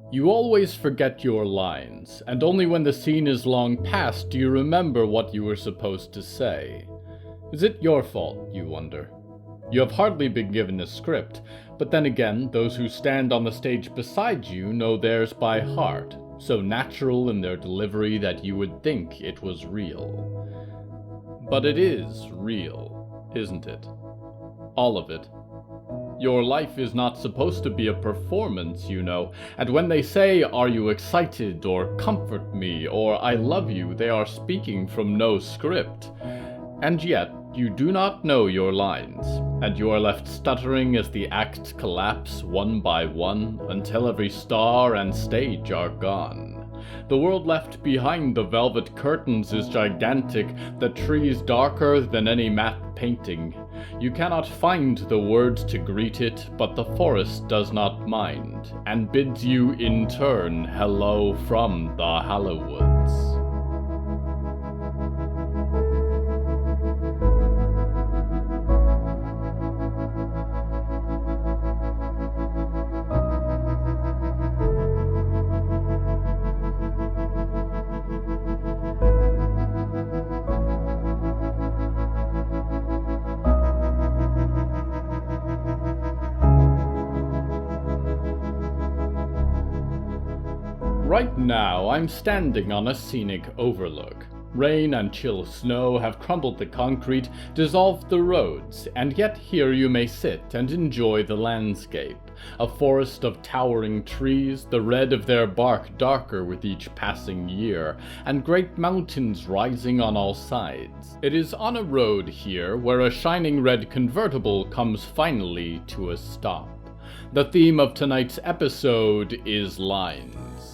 You always forget your lines, and only when the scene is long past do you remember what you were supposed to say. Is it your fault, you wonder? You have hardly been given a script, but then again, those who stand on the stage beside you know theirs by heart, so natural in their delivery that you would think it was real. But it is real, isn't it? All of it. Your life is not supposed to be a performance, you know, and when they say, "Are you excited?" or "Comfort me," or "I love you," they are speaking from no script. And yet, you do not know your lines, and you are left stuttering as the acts collapse one by one until every star and stage are gone. The world left behind the velvet curtains is gigantic, the trees darker than any matte painting. You cannot find the words to greet it, but the forest does not mind, and bids you in turn hello from the Hallowoods. Right now, I'm standing on a scenic overlook. Rain and chill snow have crumbled the concrete, dissolved the roads, and yet here you may sit and enjoy the landscape. A forest of towering trees, the red of their bark darker with each passing year, and great mountains rising on all sides. It is on a road here where a shining red convertible comes finally to a stop. The theme of tonight's episode is lines.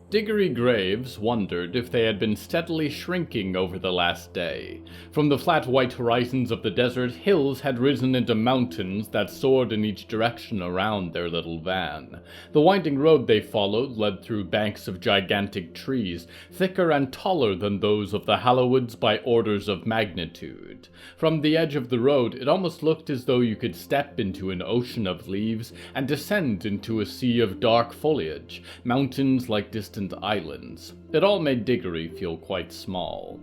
Diggory graves wondered if they had been steadily shrinking over the last day. From the flat white horizons of the desert, hills had risen into mountains that soared in each direction around their little van. The winding road they followed led through banks of gigantic trees, thicker and taller than those of the Hallowoods by orders of magnitude. From the edge of the road, it almost looked as though you could step into an ocean of leaves and descend into a sea of dark foliage, mountains like distant islands. It all made Diggory feel quite small.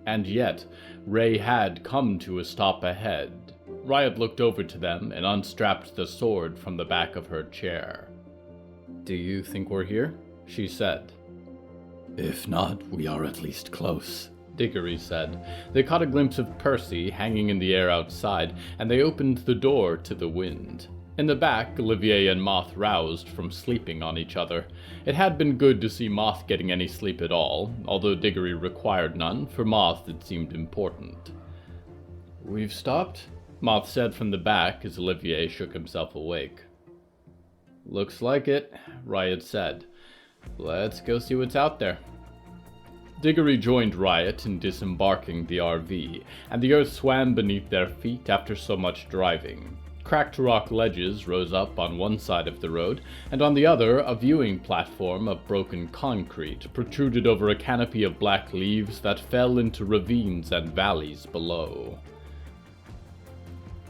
And yet, Ray had come to a stop ahead. Riot looked over to them and unstrapped the sword from the back of her chair. "Do you think we're here?" she said. "If not, we are at least close," Diggory said. They caught a glimpse of Percy hanging in the air outside, and they opened the door to the wind. In the back, Olivier and Moth roused from sleeping on each other. It had been good to see Moth getting any sleep at all, although Diggory required none. For Moth it seemed important. "We've stopped?" Moth said from the back as Olivier shook himself awake. "Looks like it," Riot said. "Let's go see what's out there." Diggory joined Riot in disembarking the RV, and the earth swam beneath their feet after so much driving. Cracked rock ledges rose up on one side of the road, and on the other a viewing platform of broken concrete protruded over a canopy of black leaves that fell into ravines and valleys below.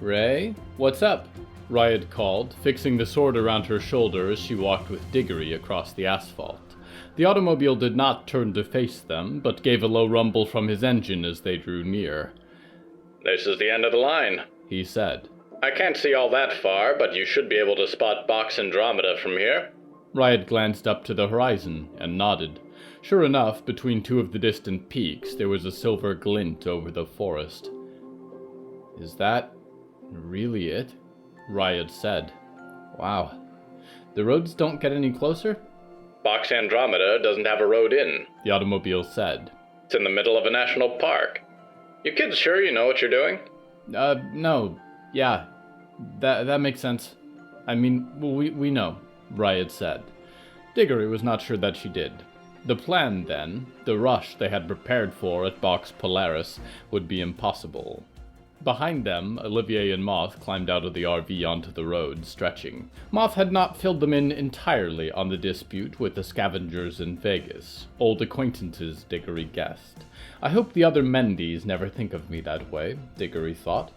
"Ray, what's up?" Riot called, fixing the sword around her shoulder as she walked with Diggory across the asphalt. The automobile did not turn to face them, but gave a low rumble from his engine as they drew near. "This is the end of the line," he said. "I can't see all that far, but you should be able to spot Box Andromeda from here." Riot glanced up to the horizon and nodded. Sure enough, between two of the distant peaks, there was a silver glint over the forest. "Is that really it?" Riot said. "Wow. The roads don't get any closer?" "Box Andromeda doesn't have a road in," the automobile said. "It's in the middle of a national park. You kids sure you know what you're doing?" No. Yeah, that makes sense. I mean, we know," Riot said. Diggory was not sure that she did. The plan, then, the rush they had prepared for at Box Polaris, would be impossible. Behind them, Olivier and Moth climbed out of the RV onto the road, stretching. Moth had not filled them in entirely on the dispute with the scavengers in Vegas. Old acquaintances, Diggory guessed. I hope the other Mendes never think of me that way, Diggory thought.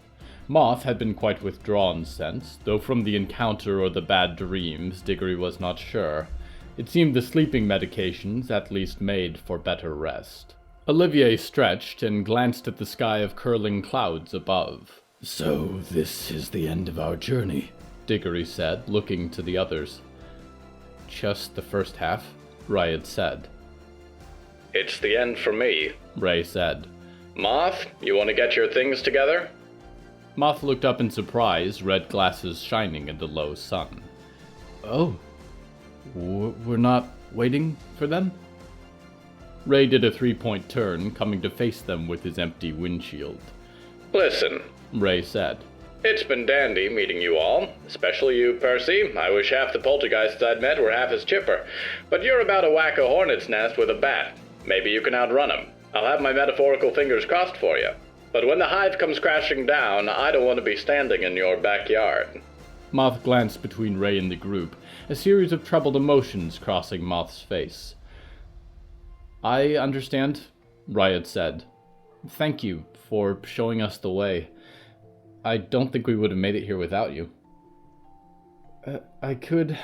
Moth had been quite withdrawn since, though from the encounter or the bad dreams, Diggory was not sure. It seemed the sleeping medications at least made for better rest. Olivier stretched and glanced at the sky of curling clouds above. So this is the end of our journey, Diggory said, looking to the others. Just the first half, Riot said. It's the end for me, Ray said. Moth, you want to get your things together? Moth looked up in surprise, red glasses shining in the low sun. Oh, we're not waiting for them? Ray did a 3-point turn, coming to face them with his empty windshield. Listen, Ray said. It's been dandy meeting you all, especially you, Percy. I wish half the poltergeists I'd met were half as chipper. But you're about to whack a hornet's nest with a bat. Maybe you can outrun him. I'll have my metaphorical fingers crossed for you. But when the hive comes crashing down, I don't want to be standing in your backyard. Moth glanced between Ray and the group, a series of troubled emotions crossing Moth's face. I understand, Riot said. Thank you for showing us the way. I don't think we would have made it here without you. I could...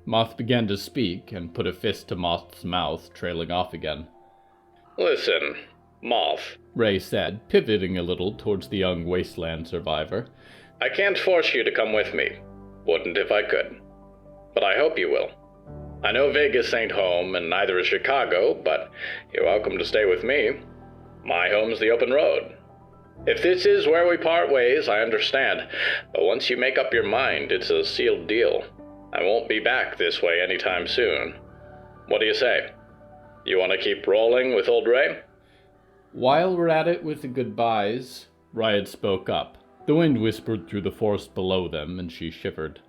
Moth began to speak and put a fist to Moth's mouth, trailing off again. Listen, Moth, Ray said, pivoting a little towards the young wasteland survivor. I can't force you to come with me. Wouldn't if I could. But I hope you will. I know Vegas ain't home, and neither is Chicago, but you're welcome to stay with me. My home's the open road. If this is where we part ways, I understand. But once you make up your mind, it's a sealed deal. I won't be back this way anytime soon. What do you say? You want to keep rolling with old Ray? While we're at it with the goodbyes, Riot spoke up. The wind whispered through the forest below them, and she shivered.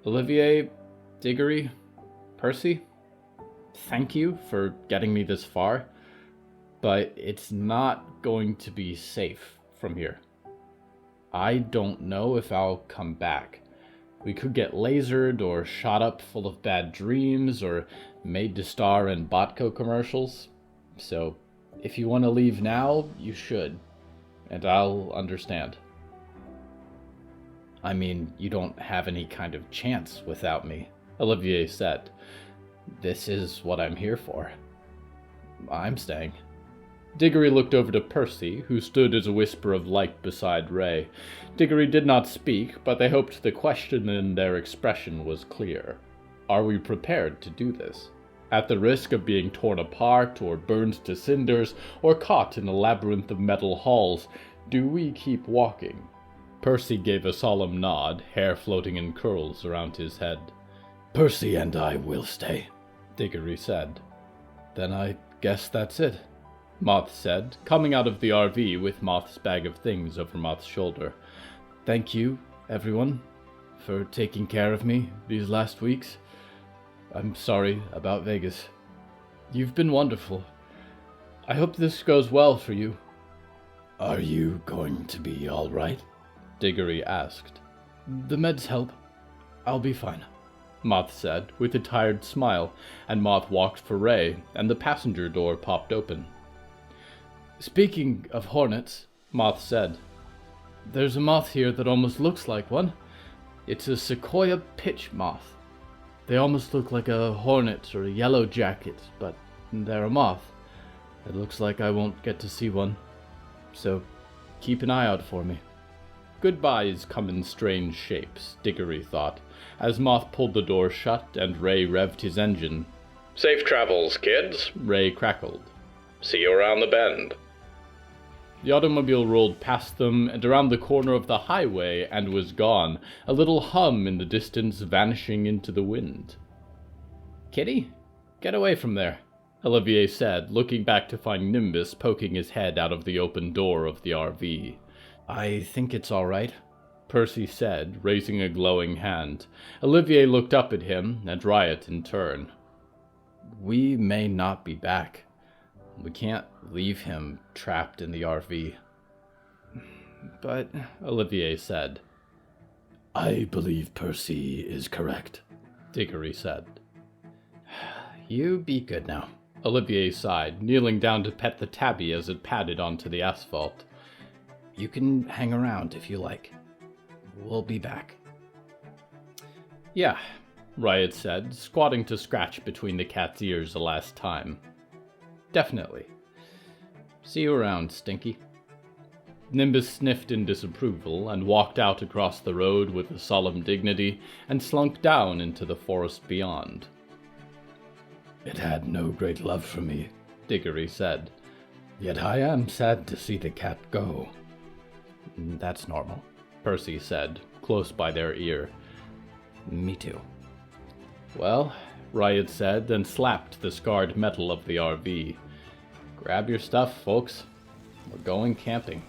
Olivier, Diggory, Percy, thank you for getting me this far, but it's not going to be safe from here. I don't know if I'll come back. We could get lasered or shot up full of bad dreams or made to star in Botco commercials. So if you want to leave now, you should, and I'll understand. I mean, you don't have any kind of chance without me, Olivier said. This is what I'm here for. I'm staying. Diggory looked over to Percy, who stood as a whisper of light beside Ray. Diggory did not speak, but they hoped the question in their expression was clear. Are we prepared to do this? At the risk of being torn apart, or burned to cinders, or caught in a labyrinth of metal halls, do we keep walking? Percy gave a solemn nod, hair floating in curls around his head. Percy and I will stay, Diggory said. Then I guess that's it, Moth said, coming out of the RV with Moth's bag of things over Moth's shoulder. Thank you, everyone, for taking care of me these last weeks. I'm sorry about Vegas. You've been wonderful. I hope this goes well for you. Are you going to be all right? Diggory asked. The meds help. I'll be fine, Moth said, with a tired smile, and Moth walked for Ray, and the passenger door popped open. Speaking of hornets, Moth said, there's a moth here that almost looks like one. It's a sequoia pitch moth. They almost look like a hornet or a yellow jacket, but they're a moth. It looks like I won't get to see one, so keep an eye out for me. Goodbyes come in strange shapes, Diggory thought, as Moth pulled the door shut and Ray revved his engine. Safe travels, kids, Ray crackled. See you around the bend. The automobile rolled past them and around the corner of the highway and was gone, a little hum in the distance vanishing into the wind. Kitty, get away from there, Olivier said, looking back to find Nimbus poking his head out of the open door of the RV. I think it's all right, Percy said, raising a glowing hand. Olivier looked up at him, and Riot in turn. We may not be back. We can't leave him trapped in the RV. But, Olivier said. I believe Percy is correct, Diggory said. You be good now, Olivier sighed, kneeling down to pet the tabby as it padded onto the asphalt. You can hang around if you like. We'll be back. Yeah, Riot said, squatting to scratch between the cat's ears a last time. Definitely. See you around, Stinky. Nimbus sniffed in disapproval and walked out across the road with a solemn dignity and slunk down into the forest beyond. It had no great love for me, Diggory said. Yet I am sad to see the cat go. That's normal, Percy said, close by their ear. Me too. Well, Riot said, and slapped the scarred metal of the RV. Grab your stuff, folks. We're going camping.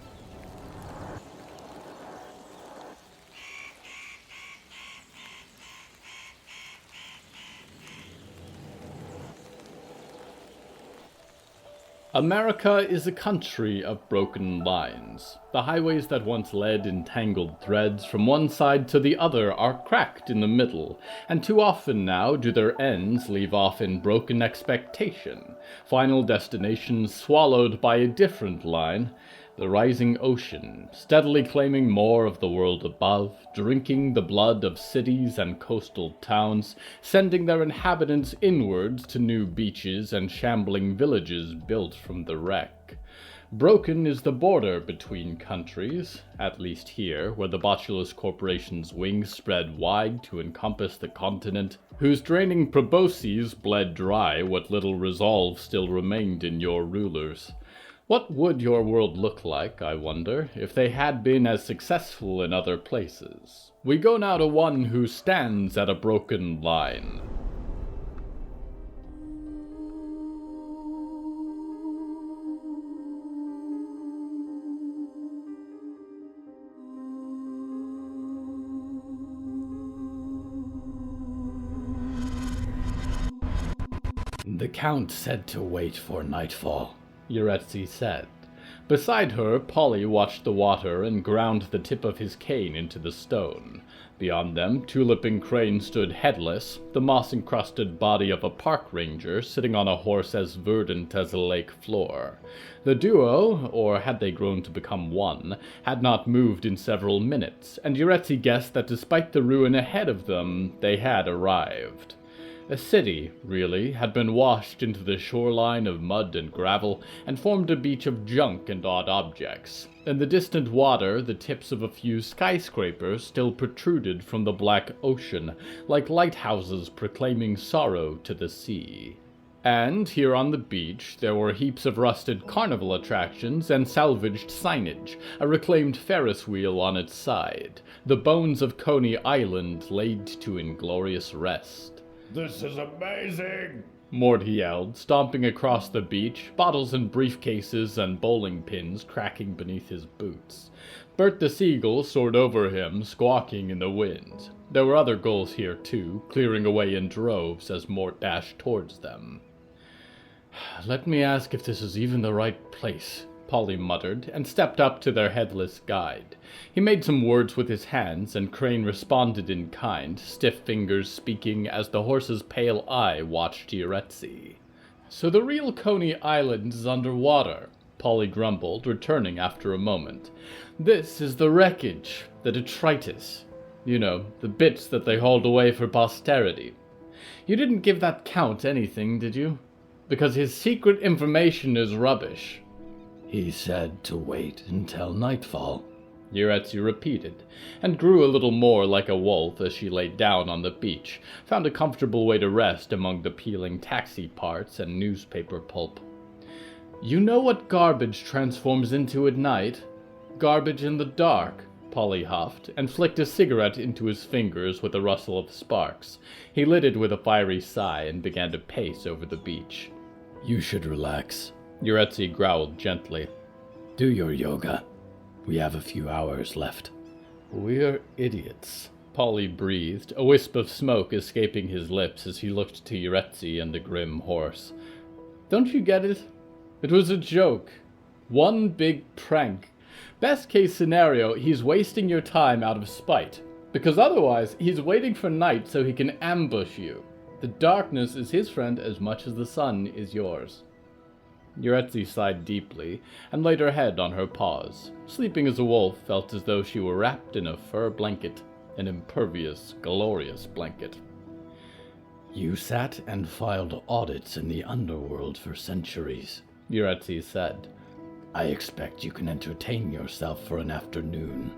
America is a country of broken lines. The highways that once led in tangled threads from one side to the other are cracked in the middle, and too often now do their ends leave off in broken expectation, final destinations swallowed by a different line, the rising ocean, steadily claiming more of the world above, drinking the blood of cities and coastal towns, sending their inhabitants inwards to new beaches and shambling villages built from the wreck. Broken is the border between countries, at least here, where the botulous corporation's wings spread wide to encompass the continent, whose draining probosces bled dry what little resolve still remained in your rulers. What would your world look like, I wonder, if they had been as successful in other places? We go now to one who stands at a broken line. The Count said to wait for nightfall, Yaretzi said. Beside her, Polly watched the water and ground the tip of his cane into the stone. Beyond them, Tulip and Crane stood headless, the moss-encrusted body of a park ranger sitting on a horse as verdant as a lake floor. The duo, or had they grown to become one, had not moved in several minutes, and Yaretzi guessed that despite the ruin ahead of them, they had arrived. A city, really, had been washed into the shoreline of mud and gravel, and formed a beach of junk and odd objects. In the distant water, the tips of a few skyscrapers still protruded from the black ocean, like lighthouses proclaiming sorrow to the sea. And here on the beach, there were heaps of rusted carnival attractions and salvaged signage, a reclaimed Ferris wheel on its side, the bones of Coney Island laid to inglorious rest. "This is amazing!" Mort yelled, stomping across the beach, bottles and briefcases and bowling pins cracking beneath his boots. Bert the seagull soared over him, squawking in the wind. There were other gulls here, too, clearing away in droves as Mort dashed towards them. "Let me ask if this is even the right place," Polly muttered, and stepped up to their headless guide. He made some words with his hands, and Crane responded in kind, stiff fingers speaking as the horse's pale eye watched Yaretzi. "So the real Coney Island is underwater," Polly grumbled, returning after a moment. "This is the wreckage, the detritus. You know, the bits that they hauled away for posterity. You didn't give that Count anything, did you? Because his secret information is rubbish." "He said to wait until nightfall," Yaretzi repeated, and grew a little more like a wolf as she lay down on the beach, found a comfortable way to rest among the peeling taxi parts and newspaper pulp. "You know what garbage transforms into at night? Garbage in the dark," Polly huffed, and flicked a cigarette into his fingers with a rustle of sparks. He lit it with a fiery sigh and began to pace over the beach. "You should relax," Yaretzi growled gently. "Do your yoga. We have a few hours left." "We're idiots," Polly breathed, a wisp of smoke escaping his lips as he looked to Yaretzi and the grim horse. "Don't you get it? It was a joke. One big prank. Best case scenario, he's wasting your time out of spite, because otherwise he's waiting for night so he can ambush you. The darkness is his friend as much as the sun is yours. Yaretzi sighed deeply and laid her head on her paws. Sleeping as a wolf felt as though she were wrapped in a fur blanket, an impervious, glorious blanket. You sat and filed audits in the underworld for centuries, Yaretzi said. I expect you can entertain yourself for an afternoon.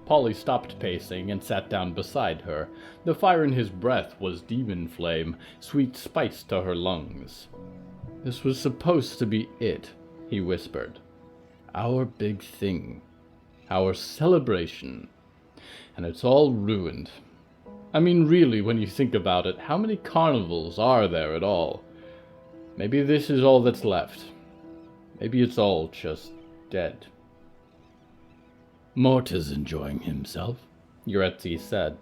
Polly stopped pacing and sat down beside her. The fire in his breath was demon flame, sweet spice to her lungs. This was supposed to be it, he whispered. Our big thing. Our celebration. And it's all ruined. I mean, really, when you think about it, how many carnivals are there at all? Maybe this is all that's left. Maybe it's all just dead. Mort is enjoying himself, Yaretzi said.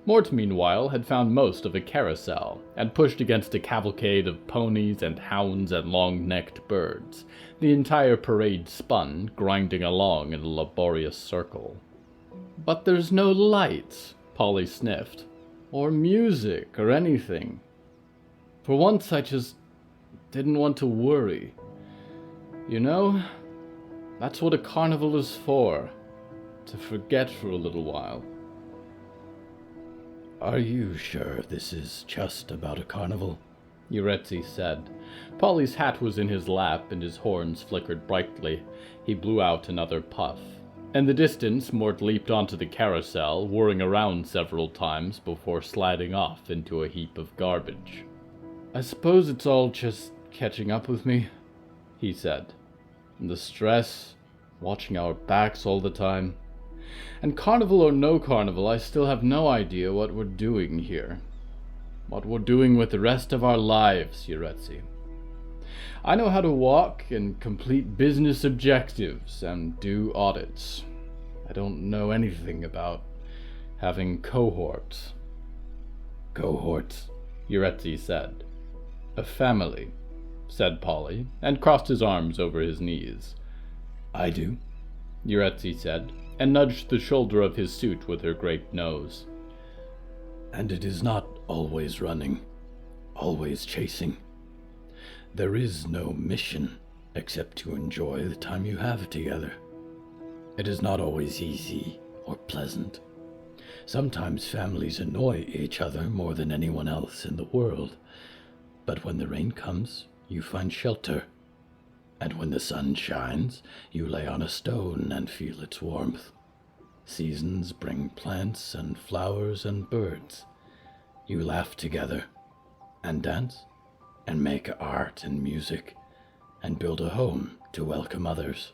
Mort, meanwhile, had found most of a carousel, and pushed against a cavalcade of ponies and hounds and long-necked birds. The entire parade spun, grinding along in a laborious circle. But there's no lights, Polly sniffed. Or music, or anything. For once I just didn't want to worry. You know, that's what a carnival is for. To forget for a little while. Are you sure this is just about a carnival? Yaretzi said. Polly's hat was in his lap and his horns flickered brightly. He blew out another puff. In the distance, Mort leaped onto the carousel, whirring around several times before sliding off into a heap of garbage. I suppose it's all just catching up with me, he said. And the stress, watching our backs all the time. And carnival or no carnival, I still have no idea what we're doing here. What we're doing with the rest of our lives, Yaretzi. I know how to walk and complete business objectives and do audits. I don't know anything about having cohorts. Cohorts, Yaretzi said. A family, said Polly, and crossed his arms over his knees. I do, Yaretzi said, and nudged the shoulder of his suit with her great nose. And it is not always running, always chasing. There is no mission except to enjoy the time you have together. It is not always easy or pleasant. Sometimes families annoy each other more than anyone else in the world. But when the rain comes, you find shelter. And when the sun shines, you lay on a stone and feel its warmth. Seasons bring plants and flowers and birds. You laugh together, and dance, and make art and music, and build a home to welcome others.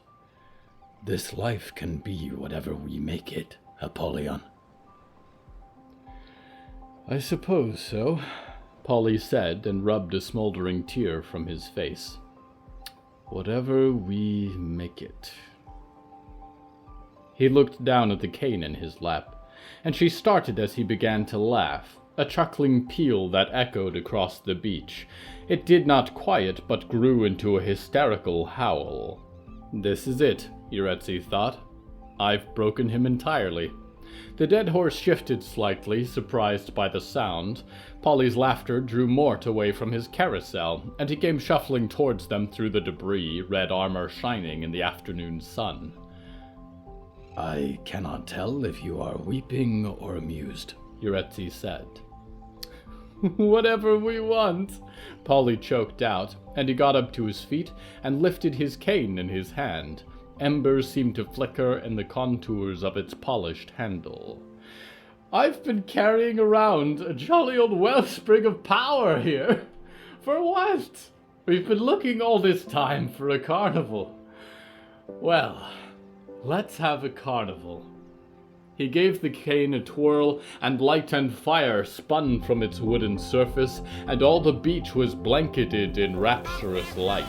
This life can be whatever we make it, Apollyon. I suppose so, Polly said, and rubbed a smoldering tear from his face. Whatever we make it. He looked down at the cane in his lap, and she started as he began to laugh, a chuckling peal that echoed across the beach. It did not quiet, but grew into a hysterical howl. This is it, Yaretzi thought. I've broken him entirely. The dead horse shifted slightly, surprised by the sound. Polly's laughter drew Mort away from his carousel, and he came shuffling towards them through the debris, red armor shining in the afternoon sun. I cannot tell if you are weeping or amused, Yaretzi said. Whatever we want, Polly choked out, and he got up to his feet and lifted his cane in his hand. Embers seemed to flicker in the contours of its polished handle. I've been carrying around a jolly old wellspring of power here. For what? We've been looking all this time for a carnival. Well, let's have a carnival. He gave the cane a twirl, and light and fire spun from its wooden surface, and all the beach was blanketed in rapturous light.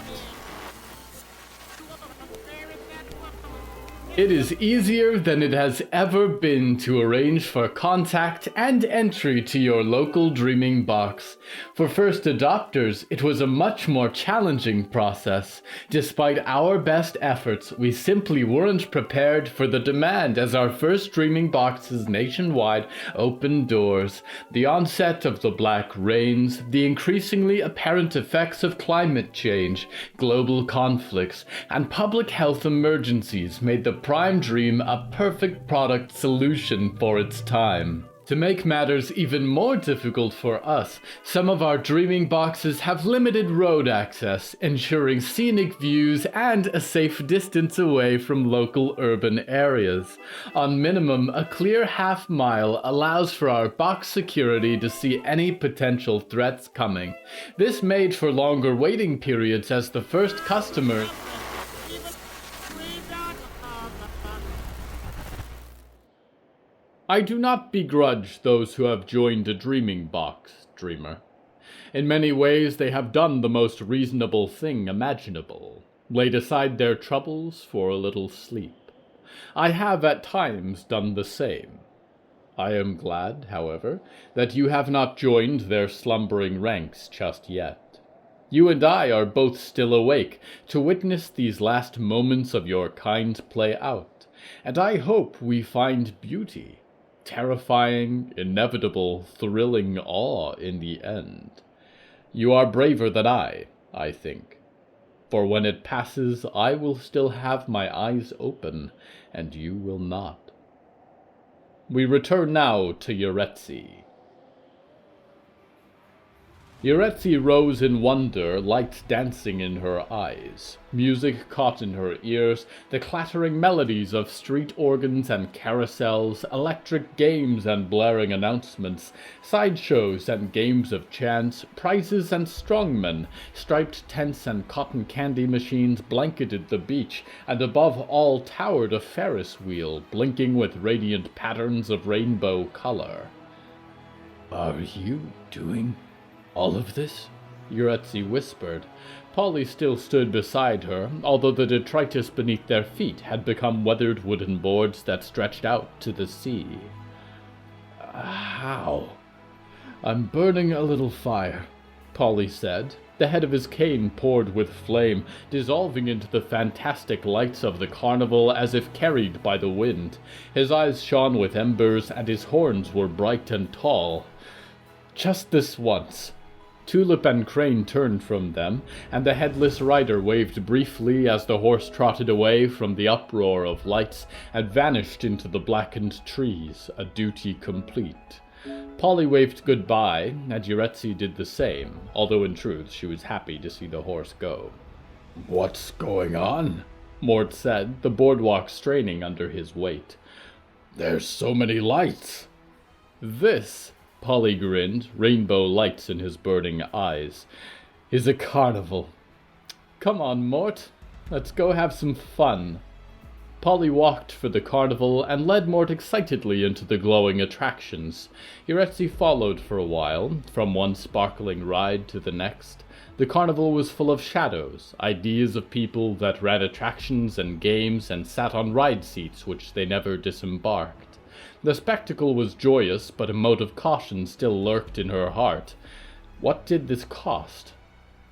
It is easier than it has ever been to arrange for contact and entry to your local dreaming box. For first adopters, it was a much more challenging process. Despite our best efforts, we simply weren't prepared for the demand as our first dreaming boxes nationwide opened doors. The onset of the black rains, the increasingly apparent effects of climate change, global conflicts, and public health emergencies made the Prime Dream a perfect product solution for its time. To make matters even more difficult for us, some of our dreaming boxes have limited road access, ensuring scenic views and a safe distance away from local urban areas. On minimum, a clear half-mile allows for our box security to see any potential threats coming. This made for longer waiting periods as the first customer I do not begrudge those who have joined a dreaming box, dreamer. In many ways they have done the most reasonable thing imaginable, laid aside their troubles for a little sleep. I have at times done the same. I am glad, however, that you have not joined their slumbering ranks just yet. You and I are both still awake to witness these last moments of your kind play out, and I hope we find beauty. Terrifying, inevitable, thrilling awe in the end. You are braver than I think. For when it passes, I will still have my eyes open, and you will not. We return now to Yaretzi. Yaretzi rose in wonder, light dancing in her eyes, music caught in her ears, the clattering melodies of street organs and carousels, electric games and blaring announcements, sideshows and games of chance, prizes and strongmen, striped tents and cotton candy machines blanketed the beach, and above all towered a Ferris wheel, blinking with radiant patterns of rainbow color. Are you doing all of this? Yaretzi whispered. Polly still stood beside her, although the detritus beneath their feet had become weathered wooden boards that stretched out to the sea. How? I'm burning a little fire, Polly said. The head of his cane poured with flame, dissolving into the fantastic lights of the carnival as if carried by the wind. His eyes shone with embers, and his horns were bright and tall. Just this once. Tulip and Crane turned from them, and the headless rider waved briefly as the horse trotted away from the uproar of lights and vanished into the blackened trees, a duty complete. Polly waved goodbye, and Yaretzi did the same, although in truth she was happy to see the horse go. What's going on? Mort said, the boardwalk straining under his weight. There's so many lights. This, Polly grinned, rainbow lights in his burning eyes, is a carnival. Come on, Mort. Let's go have some fun. Polly walked for the carnival and led Mort excitedly into the glowing attractions. Yaretzi followed for a while, from one sparkling ride to the next. The carnival was full of shadows, ideas of people that ran attractions and games and sat on ride seats which they never disembarked. The spectacle was joyous, but a note of caution still lurked in her heart. What did this cost?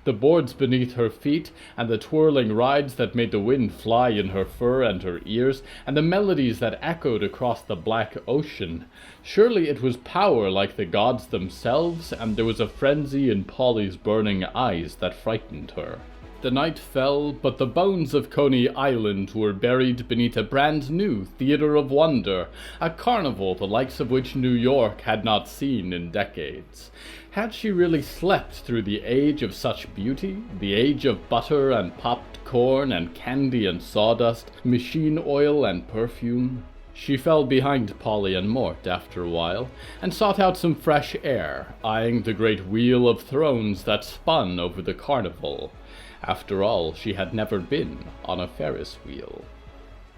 The boards beneath her feet, and the twirling rides that made the wind fly in her fur and her ears, and the melodies that echoed across the black ocean. Surely it was power like the gods themselves, and there was a frenzy in Polly's burning eyes that frightened her. The night fell, but the bones of Coney Island were buried beneath a brand-new theater of wonder, a carnival the likes of which New York had not seen in decades. Had she really slept through the age of such beauty, the age of butter and popped corn and candy and sawdust, machine oil and perfume? She fell behind Polly and Mort after a while, and sought out some fresh air, eyeing the great wheel of thrones that spun over the carnival. After all, she had never been on a Ferris wheel.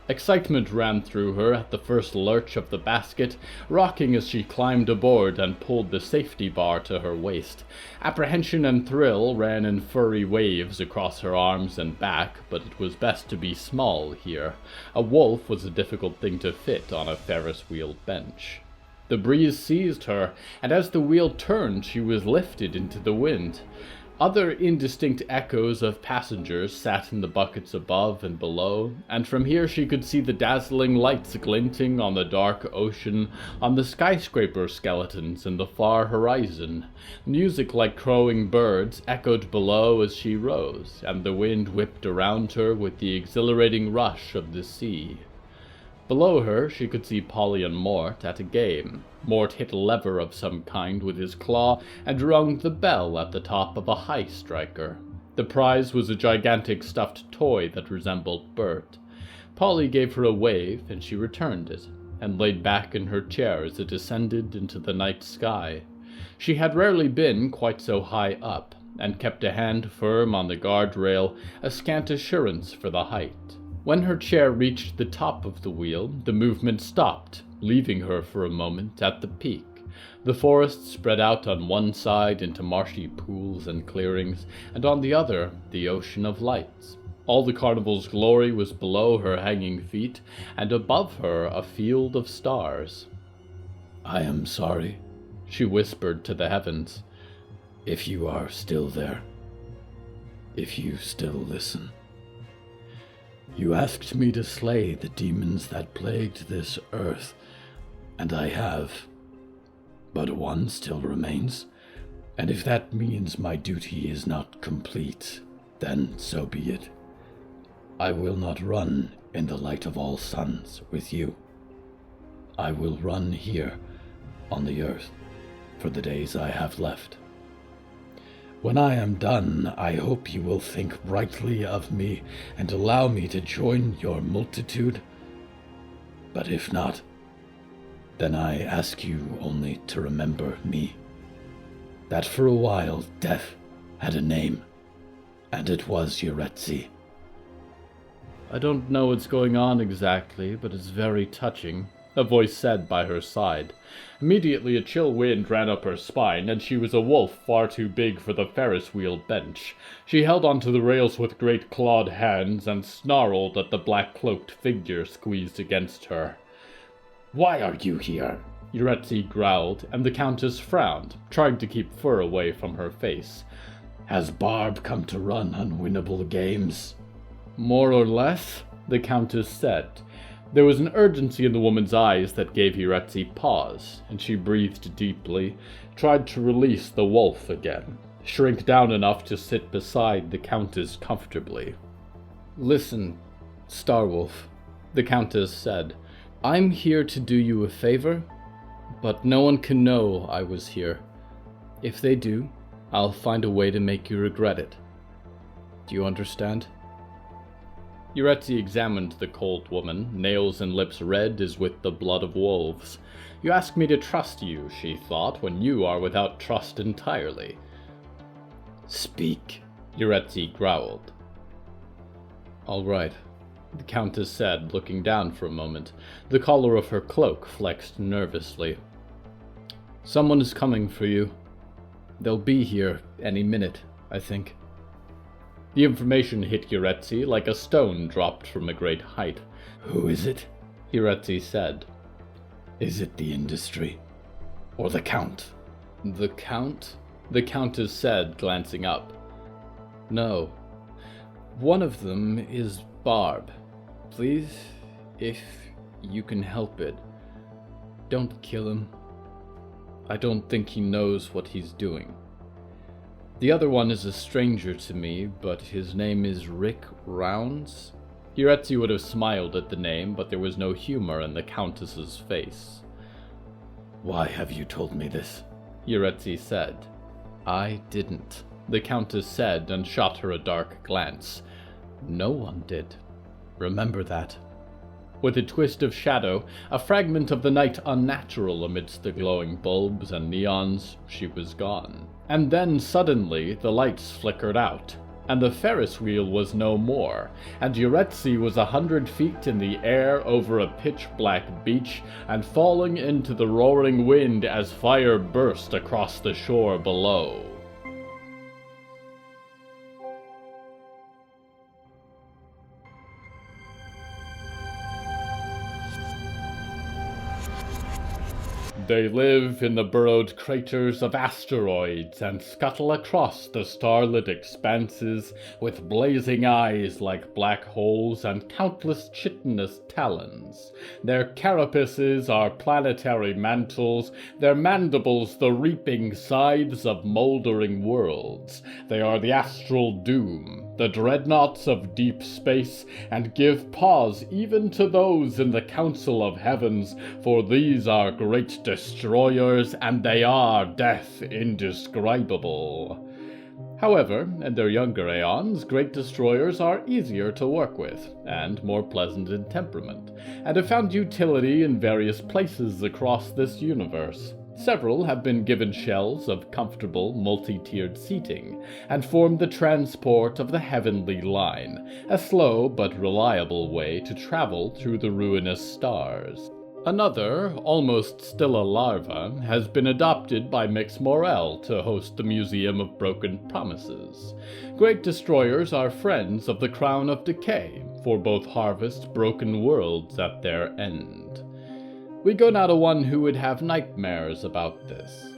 Excitement ran through her at the first lurch of the basket, rocking as she climbed aboard and pulled the safety bar to her waist. Apprehension and thrill ran in furry waves across her arms and back, but it was best to be small here. A wolf was a difficult thing to fit on a Ferris wheel bench. The breeze seized her, and as the wheel turned, she was lifted into the wind. Other indistinct echoes of passengers sat in the buckets above and below, and from here she could see the dazzling lights glinting on the dark ocean, on the skyscraper skeletons in the far horizon. Music like crowing birds echoed below as she rose, and the wind whipped around her with the exhilarating rush of the sea. Below her she could see Polly and Mort at a game. Mort hit a lever of some kind with his claw and rung the bell at the top of a high striker. The prize was a gigantic stuffed toy that resembled Bert. Polly gave her a wave, and she returned it, and laid back in her chair as it ascended into the night sky. She had rarely been quite so high up, and kept a hand firm on the guardrail, a scant assurance for the height. When her chair reached the top of the wheel, the movement stopped, leaving her for a moment at the peak. The forest spread out on one side into marshy pools and clearings, and on the other, the ocean of lights. All the carnival's glory was below her hanging feet, and above her a field of stars. "I am sorry," she whispered to the heavens. "If you are still there. If you still listen. You asked me to slay the demons that plagued this earth, and I have. But one still remains, and if that means my duty is not complete, then so be it. I will not run in the light of all suns with you. I will run here on the earth for the days I have left. When I am done, I hope you will think brightly of me and allow me to join your multitude. But if not, then I ask you only to remember me. That for a while death had a name, and it was Yaretzi." "I don't know what's going on exactly, but it's very touching," a voice said by her side. Immediately a chill wind ran up her spine, and she was a wolf far too big for the Ferris wheel bench. She held onto the rails with great clawed hands and snarled at the black-cloaked figure squeezed against her. "Why are you here?" Yaretzi growled, and the Countess frowned, trying to keep fur away from her face. "Has Barb come to run unwinnable games?" "More or less," the Countess said. There was an urgency in the woman's eyes that gave Yaretzi pause, and she breathed deeply, tried to release the wolf again, shrink down enough to sit beside the Countess comfortably. "Listen, Starwolf," the Countess said. "I'm here to do you a favor, but no one can know I was here. If they do, I'll find a way to make you regret it. Do you understand?" Yaretzi examined the cold woman, nails and lips red as with the blood of wolves. "You ask me to trust you," she thought, "when you are without trust entirely." "Speak," Yaretzi growled. "All right," the Countess said, looking down for a moment. The collar of her cloak flexed nervously. "Someone is coming for you. They'll be here any minute, I think." The information hit Yaretzi like a stone dropped from a great height. "Who is it?" Yaretzi said. "Is it the Industry? Or the Count?" "The Count?" the Countess said, glancing up. "No. One of them is Barb. Please, if you can help it, don't kill him. I don't think he knows what he's doing. The other one is a stranger to me, but his name is Rick Rounds." Yaretzi would have smiled at the name, but there was no humor in the Countess's face. "Why have you told me this?" Yaretzi said. "I didn't," the Countess said, and shot her a dark glance. "No one did. Remember that." With a twist of shadow, a fragment of the night unnatural amidst the glowing bulbs and neons, she was gone. And then suddenly the lights flickered out. and the Ferris wheel was no more, and Yaretzi was 100 feet in the air over a pitch-black beach and falling into the roaring wind as fire burst across the shore below. They live in the burrowed craters of asteroids and scuttle across the starlit expanses with blazing eyes like black holes and countless chitinous talons. Their carapaces are planetary mantles, their mandibles the reaping scythes of moldering worlds. They are the astral doom, the dreadnoughts of deep space, and give pause even to those in the Council of Heavens, for these are great destroyers, and they are death indescribable. However, in their younger aeons, great destroyers are easier to work with, and more pleasant in temperament, and have found utility in various places across this universe. Several have been given shells of comfortable, multi-tiered seating, and form the transport of the Heavenly Line, a slow but reliable way to travel through the ruinous stars. Another, almost still a larva, has been adopted by Mix Morel to host the Museum of Broken Promises. Great destroyers are friends of the Crown of Decay, for both harvest broken worlds at their end. We go now to one who would have nightmares about this.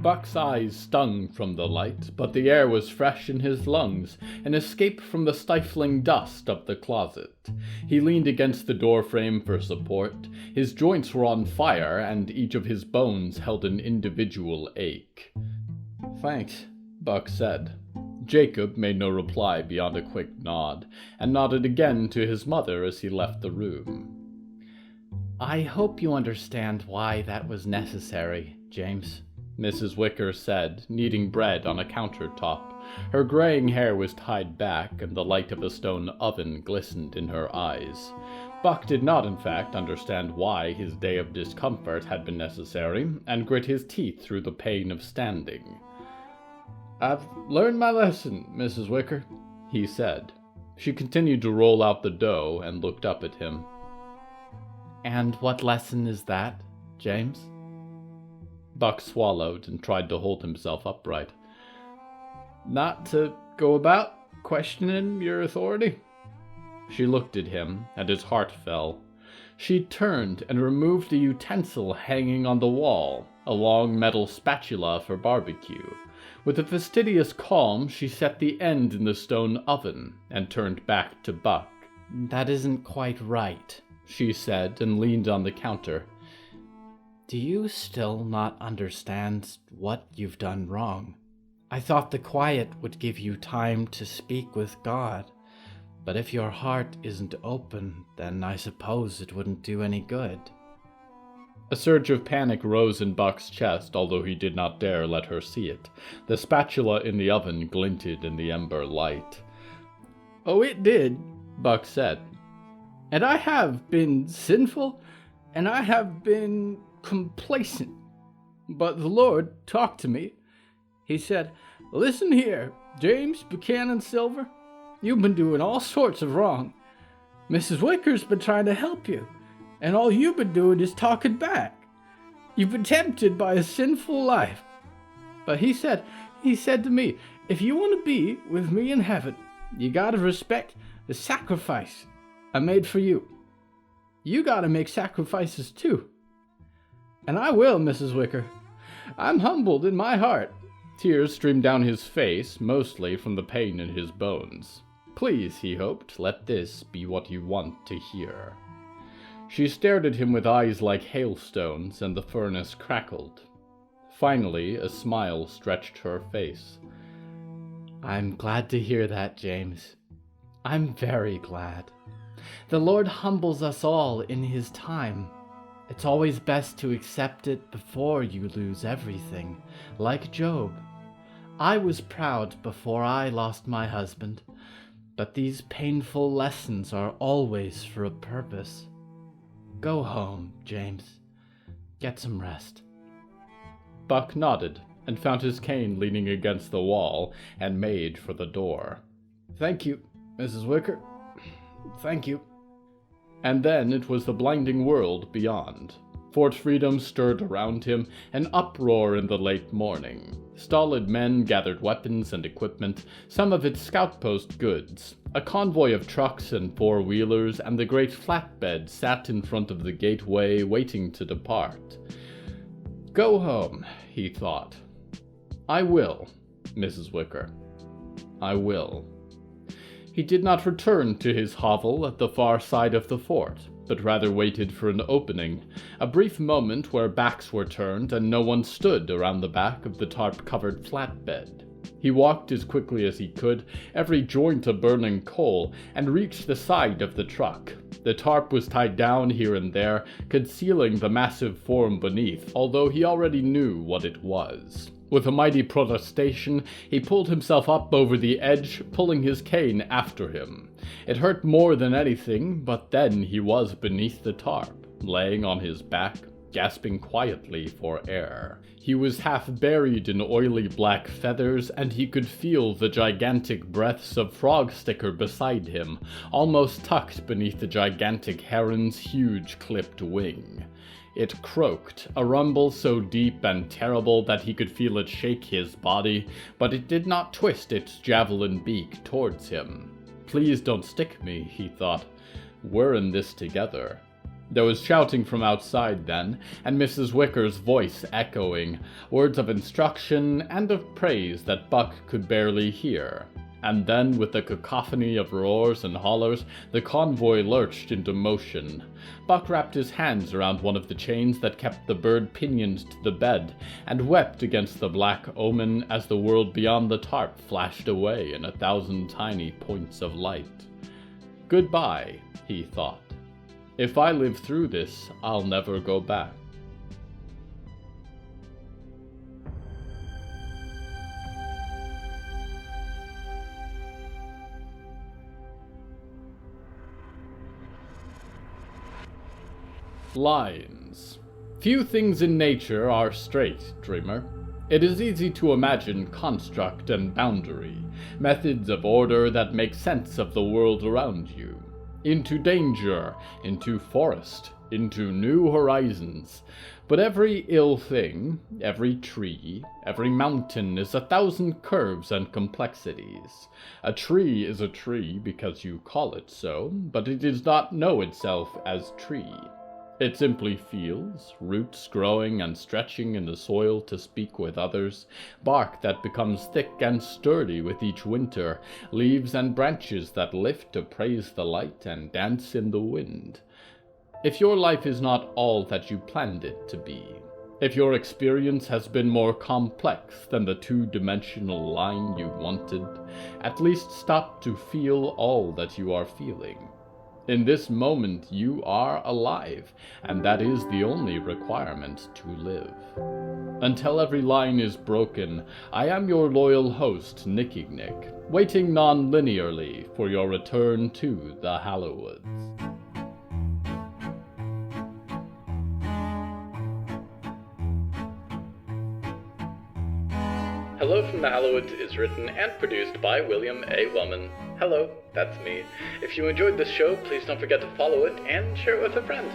Buck's eyes stung from the light, but the air was fresh in his lungs, an escape from the stifling dust of the closet. He leaned against the doorframe for support. His joints were on fire, and each of his bones held an individual ache. "Thanks," Buck said. Jacob made no reply beyond a quick nod, and nodded again to his mother as he left the room. "I hope you understand why that was necessary, James," Mrs. Wicker said, kneading bread on a countertop. Her graying hair was tied back, and the light of a stone oven glistened in her eyes. Buck did not, in fact, understand why his day of discomfort had been necessary, and grit his teeth through the pain of standing. "I've learned my lesson, Mrs. Wicker," he said. She continued to roll out the dough and looked up at him. "And what lesson is that, James?" Buck swallowed and tried to hold himself upright. "Not to go about questioning your authority." She looked at him, and his heart fell. She turned and removed a utensil hanging on the wall, a long metal spatula for barbecue. With a fastidious calm, she set the end in the stone oven and turned back to Buck. "That isn't quite right," she said, and leaned on the counter. "Do you still not understand what you've done wrong? I thought the quiet would give you time to speak with God, but if your heart isn't open, then I suppose it wouldn't do any good." A surge of panic rose in Buck's chest, although he did not dare let her see it. The spatula in the oven glinted in the ember light. "Oh, it did," Buck said. "And I have been sinful, and I have been complacent. But the Lord talked to me. He said, 'Listen here, James Buchanan Silver. You've been doing all sorts of wrong. Mrs. Wicker's been trying to help you, and all you've been doing is talking back. You've been tempted by a sinful life. But he said to me, if you want to be with me in heaven, you gotta respect the sacrifice I made for you. You gotta make sacrifices too. And I will, Mrs. Wicker. I'm humbled in my heart." Tears streamed down his face, mostly from the pain in his bones. Please, he hoped, let this be what you want to hear. She stared at him with eyes like hailstones, and the furnace crackled. Finally, a smile stretched her face. "I'm glad to hear that, James. I'm very glad. The Lord humbles us all in His time. It's always best to accept it before you lose everything, like Job. I was proud before I lost my husband, but these painful lessons are always for a purpose. Go home, James. Get some rest." Buck nodded and found his cane leaning against the wall and made for the door. "Thank you, Mrs. Wicker. Thank you." And then it was the blinding world beyond. Fort Freedom stirred around him, an uproar in the late morning. Stolid men gathered weapons and equipment, some of its scout-post goods. A convoy of trucks and four-wheelers and the great flatbed sat in front of the gateway waiting to depart. "Go home," he thought. "I will, Mrs. Wicker. I will." He did not return to his hovel at the far side of the fort, but rather waited for an opening, a brief moment where backs were turned and no one stood around the back of the tarp-covered flatbed. He walked as quickly as he could, every joint a burning coal, and reached the side of the truck. The tarp was tied down here and there, concealing the massive form beneath, although he already knew what it was. With a mighty protestation, he pulled himself up over the edge, pulling his cane after him. It hurt more than anything, but then he was beneath the tarp, laying on his back, gasping quietly for air. He was half buried in oily black feathers, and he could feel the gigantic breaths of Frog Sticker beside him, almost tucked beneath the gigantic heron's huge clipped wing. It croaked, a rumble so deep and terrible that he could feel it shake his body, but it did not twist its javelin beak towards him. "Please don't stick me," he thought. "We're in this together." There was shouting from outside then, and Mrs. Wicker's voice echoing, words of instruction and of praise that Buck could barely hear. And then, with a cacophony of roars and hollers, the convoy lurched into motion. Buck wrapped his hands around one of the chains that kept the bird pinioned to the bed, and wept against the black omen as the world beyond the tarp flashed away in 1,000 tiny points of light. "Goodbye," he thought. "If I live through this, I'll never go back." Lines. Few things in nature are straight, dreamer. It is easy to imagine construct and boundary, methods of order that make sense of the world around you. Into danger, into forest, into new horizons. But every ill thing, every tree, every mountain is 1,000 curves and complexities. A tree is a tree because you call it so, but it does not know itself as tree. It simply feels, roots growing and stretching in the soil to speak with others, bark that becomes thick and sturdy with each winter, leaves and branches that lift to praise the light and dance in the wind. If your life is not all that you planned it to be, if your experience has been more complex than the two-dimensional line you wanted, at least stop to feel all that you are feeling. In this moment you are alive, and that is the only requirement to live. Until every line is broken, I am your loyal host, Nick, waiting non-linearly for your return to the Hallowoods. Hello from the Hallowoods is written and produced by William A. Wellman. Hello, that's me. If you enjoyed this show, please don't forget to follow it and share it with a friend.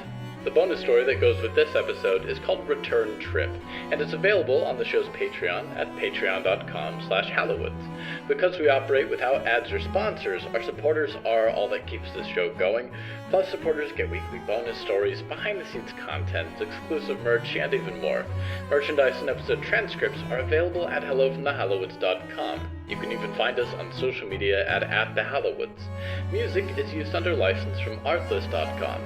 The bonus story that goes with this episode is called Return Trip, and it's available on the show's Patreon at patreon.com/Hallowoods. Because we operate without ads or sponsors, our supporters are all that keeps this show going. Plus, supporters get weekly bonus stories, behind-the-scenes content, exclusive merch, and even more. Merchandise and episode transcripts are available at hellofromthehallowoods.com. You can even find us on social media at @thehallowoods. Music is used under license from artlist.com.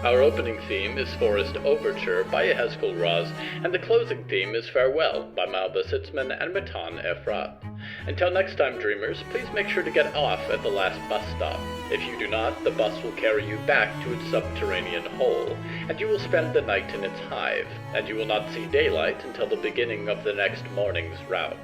Our opening theme is Forest Overture by Yehezkel Raz, and the closing theme is Farewell by Belsitzman and Matan, Ephrat. Until next time, dreamers, please make sure to get off at the last bus stop. If you do not, the bus will carry you back to its subterranean hole, and you will spend the night in its hive, and you will not see daylight until the beginning of the next morning's route.